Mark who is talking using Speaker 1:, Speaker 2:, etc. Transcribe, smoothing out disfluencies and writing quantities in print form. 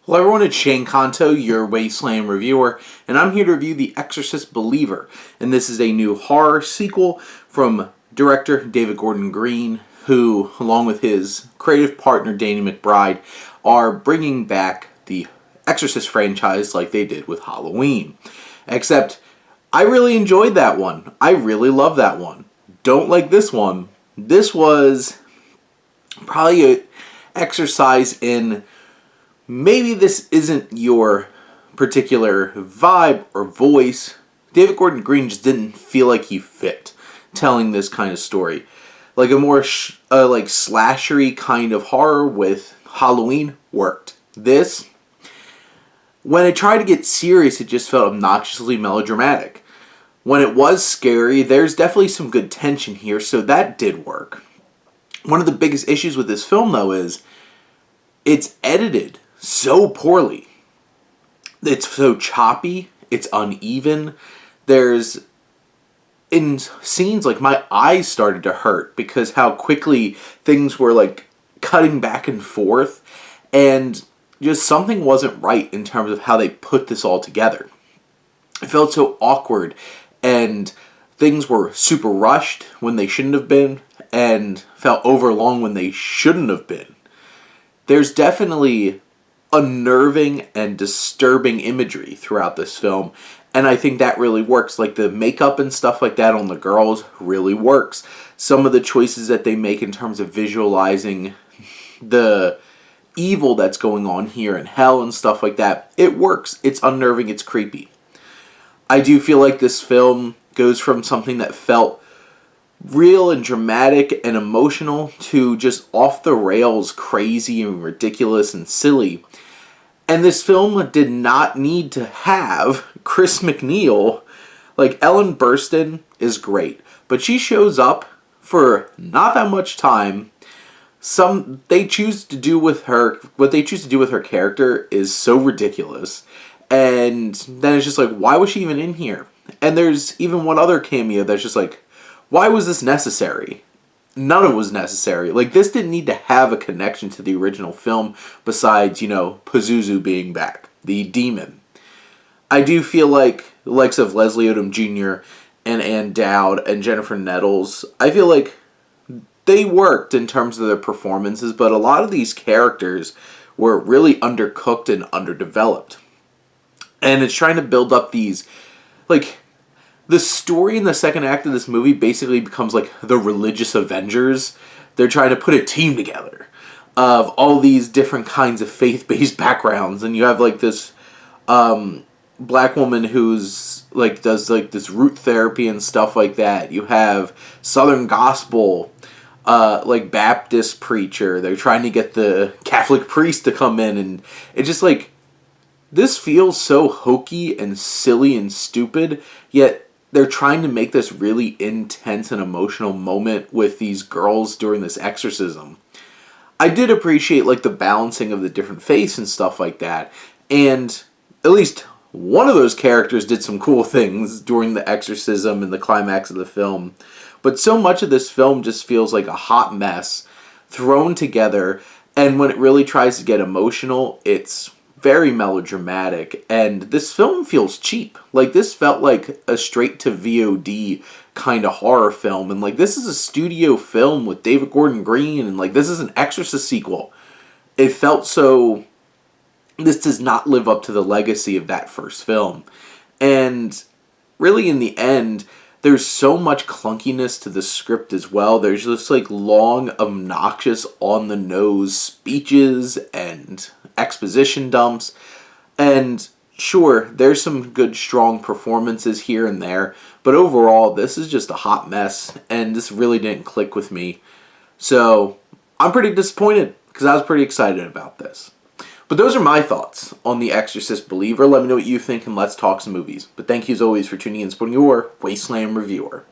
Speaker 1: Hello everyone, it's Shane Kanto, your Wasteland reviewer, and I'm here to review The Exorcist Believer. And this is a new horror sequel from director David Gordon Green, who, along with his creative partner Danny McBride, are bringing back the Exorcist franchise like they did with Halloween. Except, I really enjoyed that one. I really love that one. Don't like this one. This was probably an exercise in maybe this isn't your particular vibe or voice. David Gordon Green just didn't feel like he fit telling this kind of story. Like a more slashery kind of horror with Halloween worked. This, when it tried to get serious, it just felt obnoxiously melodramatic. When it was scary, there's definitely some good tension here, so that did work. One of the biggest issues with this film, though, is it's edited so poorly. It's so choppy, it's uneven. There's, in scenes, like, my eyes started to hurt because how quickly things were, like, cutting back and forth, and just something wasn't right in terms of how they put this all together. It felt so awkward, and things were super rushed when they shouldn't have been, and felt overlong when they shouldn't have been. There's definitely unnerving and disturbing imagery throughout this film, and I think that really works. Like, the makeup and stuff like that on the girls really works. Some of the choices that they make in terms of visualizing the evil that's going on here in hell and stuff like that, it works. It's unnerving, it's creepy. I do feel like this film goes from something that felt real and dramatic and emotional to just off the rails crazy and ridiculous and silly. And this film did not need to have Chris MacNeil. Like, Ellen Burstyn is great, but she shows up for not that much time. What they choose to do with her character is so ridiculous. And then it's just like, why was she even in here? And there's even one other cameo that's just like, why was this necessary? None of it was necessary. Like, this didn't need to have a connection to the original film besides, Pazuzu being back, the demon. I do feel like the likes of Leslie Odom Jr. and Ann Dowd and Jennifer Nettles, I feel like they worked in terms of their performances, but a lot of these characters were really undercooked and underdeveloped. And it's trying to build up these, like, the story in the second act of this movie basically becomes like the religious Avengers. They're trying to put a team together of all these different kinds of faith-based backgrounds. And you have like this black woman who's like does like this root therapy and stuff like that. You have Southern Gospel, like Baptist preacher. They're trying to get the Catholic priest to come in, and it's just like, this feels so hokey and silly and stupid, yet they're trying to make this really intense and emotional moment with these girls during this exorcism. I did appreciate, like, the balancing of the different faiths and stuff like that, and at least one of those characters did some cool things during the exorcism and the climax of the film. But so much of this film just feels like a hot mess thrown together, and when it really tries to get emotional, it's very melodramatic, and this film feels cheap. Like, this felt like a straight-to-VOD kind of horror film, and, like, this is a studio film with David Gordon Green, and, like, this is an Exorcist sequel. It felt so, this does not live up to the legacy of that first film. And really, in the end, there's so much clunkiness to the script as well. There's just, like, long, obnoxious, on-the-nose speeches and exposition dumps. And sure, there's some good, strong performances here and there, but overall, this is just a hot mess, and this really didn't click with me. So, I'm pretty disappointed, because I was pretty excited about this. But those are my thoughts on The Exorcist Believer. Let me know what you think, and let's talk some movies. But thank you as always for tuning in and supporting your Wasteland reviewer.